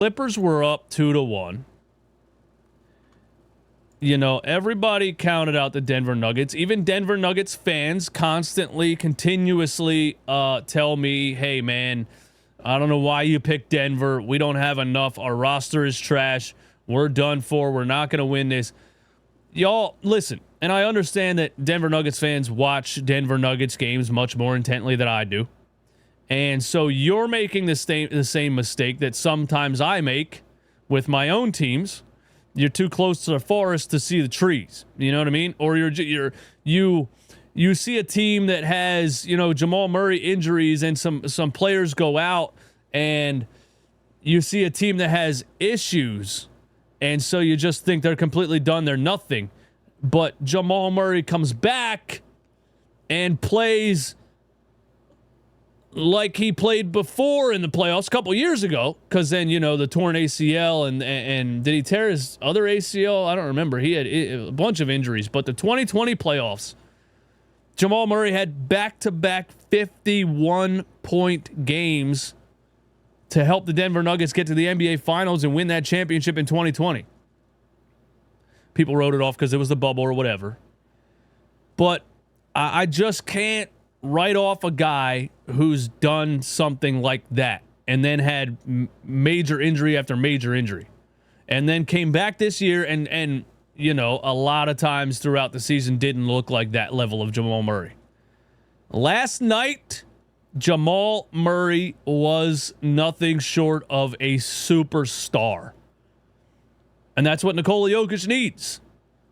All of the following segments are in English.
Clippers were up 2-1. You know, everybody counted out the Denver Nuggets. Even Denver Nuggets fans constantly, continuously tell me, hey, man, I don't know why you picked Denver. We don't have enough. Our roster is trash. We're done for. We're not going to win this. Y'all, listen, and I understand that Denver Nuggets fans watch Denver Nuggets games much more intently than I do. And so you're making the same mistake that sometimes I make with my own teams. You're too close to the forest to see the trees. You know what I mean? Or you see a team that has, you know, Jamal Murray injuries and some players go out, and you see a team that has issues, and so you just think they're completely done, they're nothing. But Jamal Murray comes back and plays like he played before in the playoffs a couple years ago, because then, you know, the torn ACL and did he tear his other ACL? I don't remember. He had a bunch of injuries, but the 2020 playoffs, Jamal Murray had back-to-back 51-point games to help the Denver Nuggets get to the NBA Finals and win that championship in 2020. People wrote it off because it was the bubble or whatever. But I just can't write off a guy who's done something like that and then had major injury after major injury and then came back this year and you know, a lot of times throughout the season didn't look like that level of Jamal Murray. Last night, Jamal Murray was nothing short of a superstar. And that's what Nikola Jokic needs.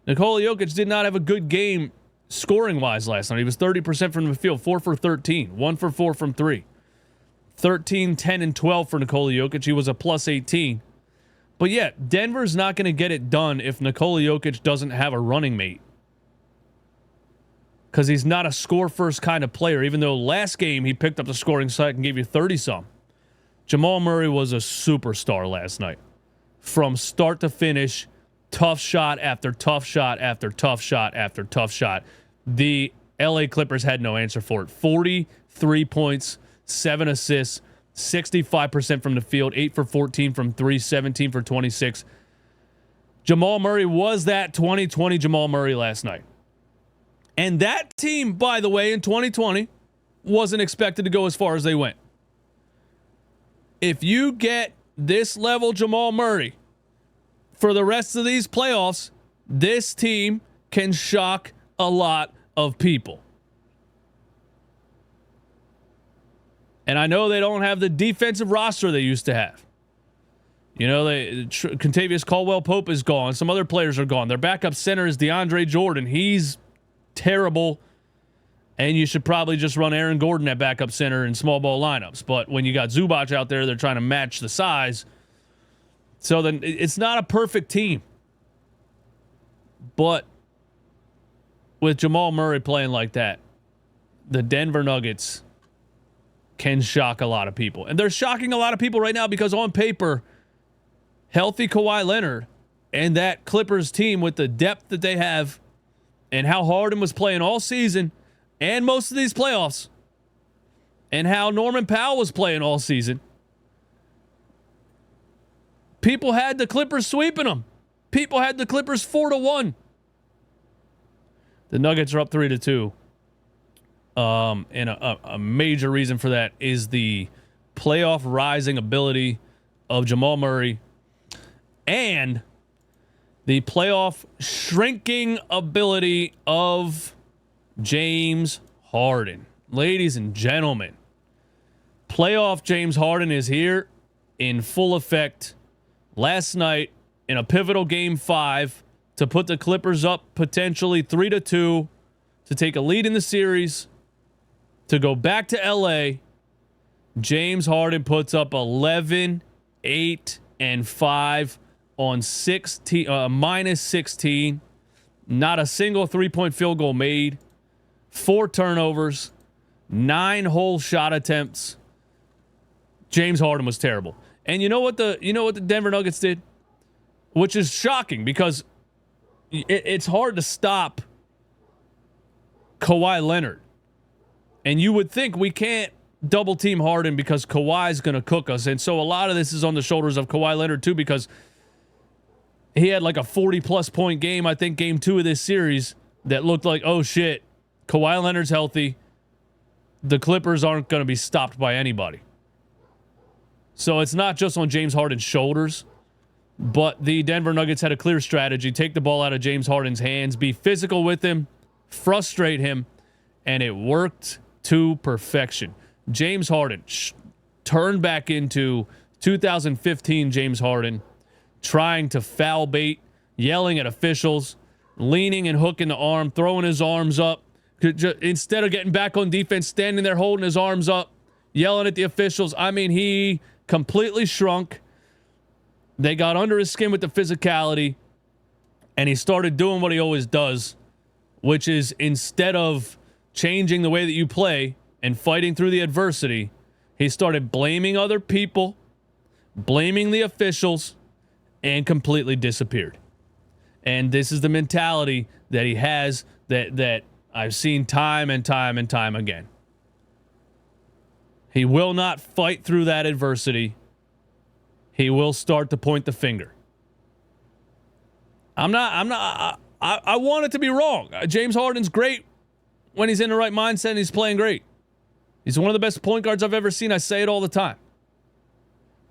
Nikola Jokic did not have a good game scoring-wise last night. He was 30% from the field, 4 for 13, 1 for 4 from 3. 13, 10, and 12 for Nikola Jokic. He was a plus 18. But yeah, Denver's not going to get it done if Nikola Jokic doesn't have a running mate. Because he's not a score-first kind of player, even though last game he picked up the scoring side and gave you 30-some. Jamal Murray was a superstar last night. From start to finish, tough shot after tough shot after tough shot after tough shot. The LA Clippers had no answer for it. 43 points, 7 assists, 65% from the field, 8 for 14 from 3, 17 for 26. Jamal Murray was that 2020 Jamal Murray last night. And that team, by the way, in 2020, wasn't expected to go as far as they went. If you get this level Jamal Murray for the rest of these playoffs, this team can shock a lot of people. And I know they don't have the defensive roster they used to have. You know, Kentavious Caldwell-Pope is gone. Some other players are gone. Their backup center is DeAndre Jordan. He's terrible. And you should probably just run Aaron Gordon at backup center in small ball lineups. But when you got Zubac out there, they're trying to match the size. So then it's not a perfect team. But with Jamal Murray playing like that, the Denver Nuggets can shock a lot of people. And they're shocking a lot of people right now because on paper, healthy Kawhi Leonard and that Clippers team with the depth that they have and how Harden was playing all season and most of these playoffs and how Norman Powell was playing all season, people had the Clippers sweeping them. People had the Clippers 4-1. The Nuggets are up 3-2. And a major reason for that is the playoff rising ability of Jamal Murray and the playoff shrinking ability of James Harden. Ladies and gentlemen, playoff James Harden is here in full effect. Last night in a pivotal game 5 to put the Clippers up potentially 3-2 to take a lead in the series, to go back to LA. James Harden puts up 11, 8, and 5 on minus 16. Not a single 3-point field goal made. 4 turnovers, 9 whole shot attempts. James Harden was terrible. And you know what the Denver Nuggets did? Which is shocking because it's hard to stop Kawhi Leonard. And you would think we can't double team Harden because Kawhi's going to cook us. And so a lot of this is on the shoulders of Kawhi Leonard too, because he had like a 40-plus point game, I think, game 2 of this series that looked like, oh shit, Kawhi Leonard's healthy. The Clippers aren't going to be stopped by anybody. So it's not just on James Harden's shoulders, but the Denver Nuggets had a clear strategy. Take the ball out of James Harden's hands, be physical with him, frustrate him, and it worked to perfection. James Harden turned back into 2015 James Harden, trying to foul bait, yelling at officials, leaning and hooking the arm, throwing his arms up. Instead of getting back on defense, standing there holding his arms up, yelling at the officials. I mean, he completely shrunk. They got under his skin with the physicality, and he started doing what he always does, which is instead of changing the way that you play and fighting through the adversity, he started blaming other people, blaming the officials, and completely disappeared. And this is the mentality that he has that I've seen time and time and time again. He will not fight through that adversity. He will start to point the finger. I want it to be wrong. James Harden's great when he's in the right mindset and he's playing great. He's one of the best point guards I've ever seen. I say it all the time.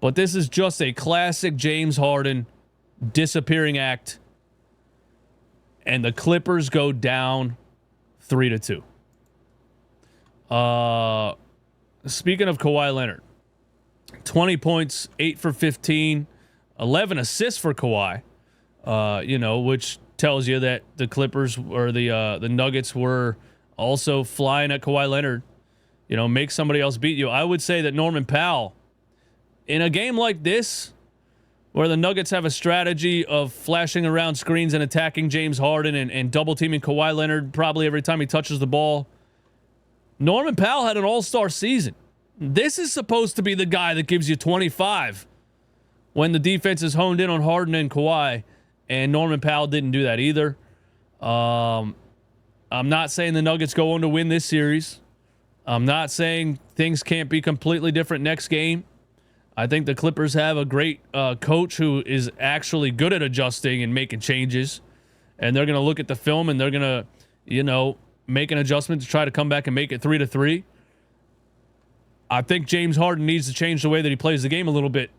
But this is just a classic James Harden disappearing act. And the Clippers go down 3-2. Speaking of Kawhi Leonard, 20 points, 8 for 15, 11 assists for Kawhi. Which tells you that the Clippers or the Nuggets were also flying at Kawhi Leonard. Make somebody else beat you. I would say that Norman Powell, in a game like this, where the Nuggets have a strategy of flashing around screens and attacking James Harden and double teaming Kawhi Leonard probably every time he touches the ball, Norman Powell had an all-star season. This is supposed to be the guy that gives you 25 when the defense is honed in on Harden and Kawhi, and Norman Powell didn't do that either. I'm not saying the Nuggets go on to win this series. I'm not saying things can't be completely different next game. I think the Clippers have a great coach who is actually good at adjusting and making changes. And they're going to look at the film and they're going to, make an adjustment to try to come back and make it 3-3. I think James Harden needs to change the way that he plays the game a little bit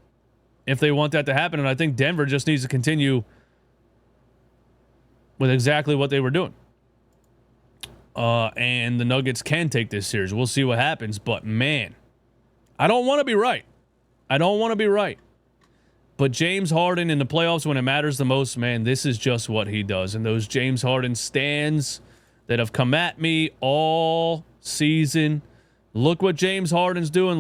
if they want that to happen. And I think Denver just needs to continue with exactly what they were doing. And the Nuggets can take this series. We'll see what happens. But, man, I don't want to be right. But James Harden in the playoffs, when it matters the most, man, this is just what he does. And those James Harden stands that have come at me all season, look what James Harden's doing.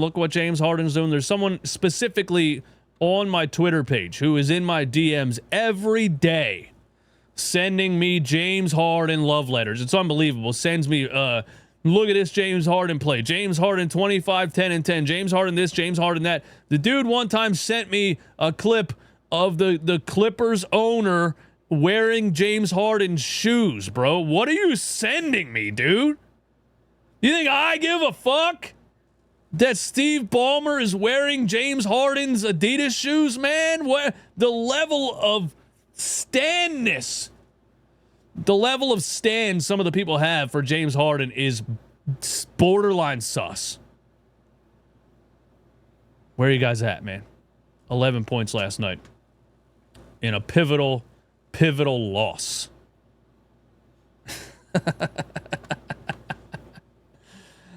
There's someone specifically on my Twitter page who is in my DMs every day sending me James Harden love letters. It's unbelievable. Sends me, look at this James Harden play. James Harden 25, 10, and 10. James Harden this, James Harden that. The dude one time sent me a clip of the Clippers owner wearing James Harden's shoes, bro. What are you sending me, dude? You think I give a fuck that Steve Ballmer is wearing James Harden's Adidas shoes, man? What the level of standness, the level of stand some of the people have for James Harden is borderline sus. Where are you guys at, man? 11 points last night in a pivotal loss.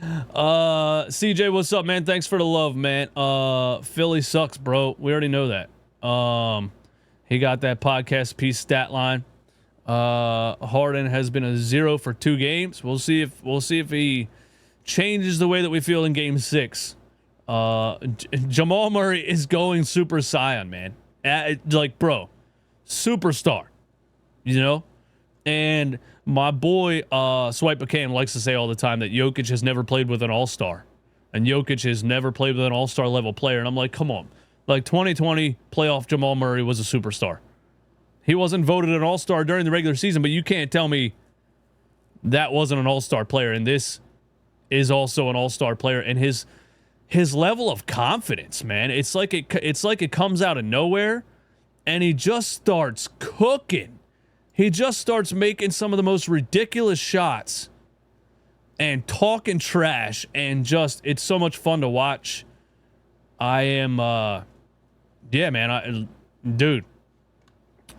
CJ, what's up, man? Thanks for the love, man. Philly sucks, bro. We already know that. He got that podcast piece stat line. Harden has been a 0 for 2 games. We'll see if he changes the way that we feel in Game 6. Jamal Murray is going Super Saiyan, man. Bro, superstar, And my boy Swipe McCann likes to say all the time that Jokic has never played with an all-star, and Jokic has never played with an all-star level player. And I'm like, come on. 2020 playoff Jamal Murray was a superstar. He wasn't voted an all-star during the regular season, but you can't tell me that wasn't an all-star player. And this is also an all-star player. And his level of confidence, man. It's like it comes out of nowhere, and he just starts cooking. He just starts making some of the most ridiculous shots and talking trash, and just it's so much fun to watch. I am yeah, man, dude.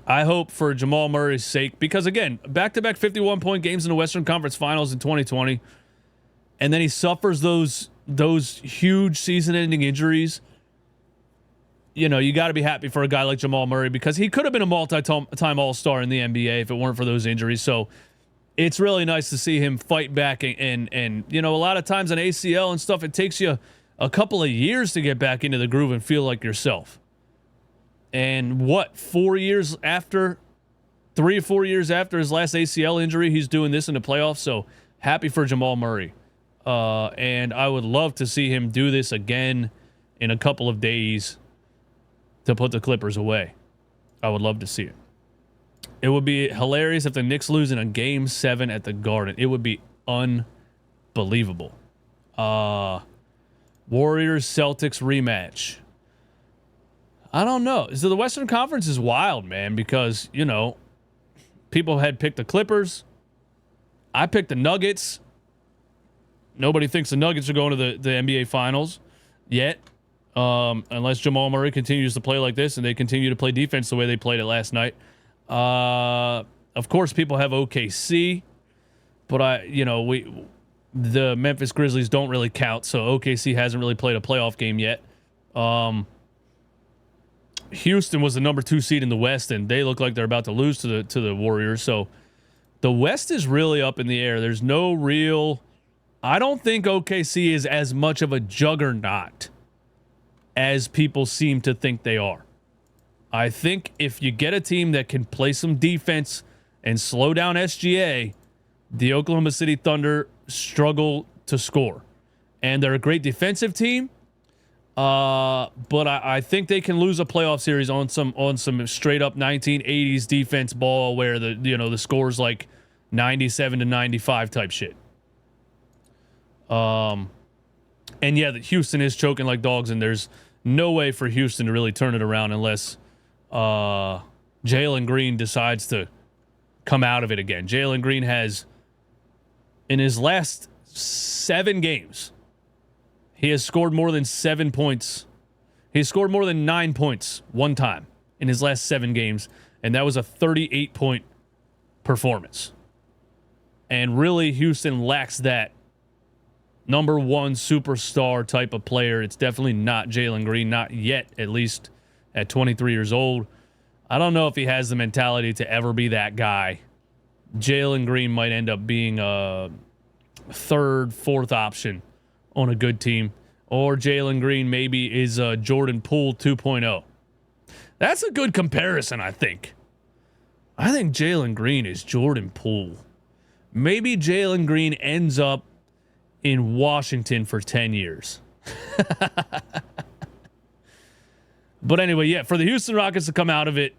I hope for Jamal Murray's sake, because again, back-to-back 51-point games in the Western Conference Finals in 2020, and then he suffers those huge season-ending injuries. You know, you got to be happy for a guy like Jamal Murray, because he could have been a multi-time All-Star in the NBA if it weren't for those injuries. So it's really nice to see him fight back, and you know, a lot of times on ACL and stuff, it takes you a couple of years to get back into the groove and feel like yourself. And what, 3 or 4 years after his last ACL injury, he's doing this in the playoffs. So happy for Jamal Murray. And I would love to see him do this again in a couple of days to put the Clippers away. I would love to see it. It would be hilarious if the Knicks lose in a Game 7 at the Garden. It would be unbelievable. Warriors-Celtics rematch. I don't know. So the Western Conference is wild, man, because, you know, people had picked the Clippers. I picked the Nuggets. Nobody thinks the Nuggets are going to the NBA Finals yet, unless Jamal Murray continues to play like this and they continue to play defense the way they played it last night. Of course, people have OKC, but the Memphis Grizzlies don't really count, so OKC hasn't really played a playoff game yet. Houston was the number 2 seed in the West, and they look like they're about to lose to the Warriors. So the West is really up in the air. There's no real. I don't think OKC is as much of a juggernaut as people seem to think they are. I think if you get a team that can play some defense and slow down SGA, the Oklahoma City Thunder struggle to score. And they're a great defensive team. But I think they can lose a playoff series on some straight up 1980s defense ball where the score's like 97-95 type shit. And yeah, that Houston is choking like dogs, and there's no way for Houston to really turn it around unless Jalen Green decides to come out of it again. Jalen Green has, in his last 7 games, he has scored more than 7 points. He scored more than 9 points one time in his last 7 games, and that was a 38-point performance. And really, Houston lacks that number 1 superstar type of player. It's definitely not Jalen Green, not yet, at least at 23 years old. I don't know if he has the mentality to ever be that guy. Jalen Green might end up being a 3rd, 4th option on a good team, or Jalen Green maybe is Jordan Poole 2.0. That's a good comparison, I think. I think Jalen Green is Jordan Poole. Maybe Jalen Green ends up in Washington for 10 years. But anyway, yeah, for the Houston Rockets to come out of it,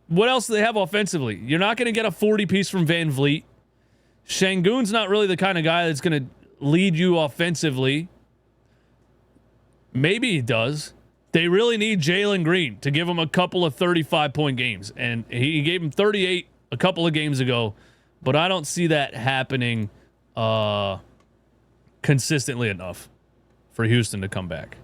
what else do they have offensively? You're not going to get a 40-piece from Van Vliet. Şengün's not really the kind of guy that's going to lead you offensively. Maybe he does. They really need Jalen Green to give him a couple of 35-point games, and he gave him 38 a couple of games ago, but I don't see that happening consistently enough for Houston to come back.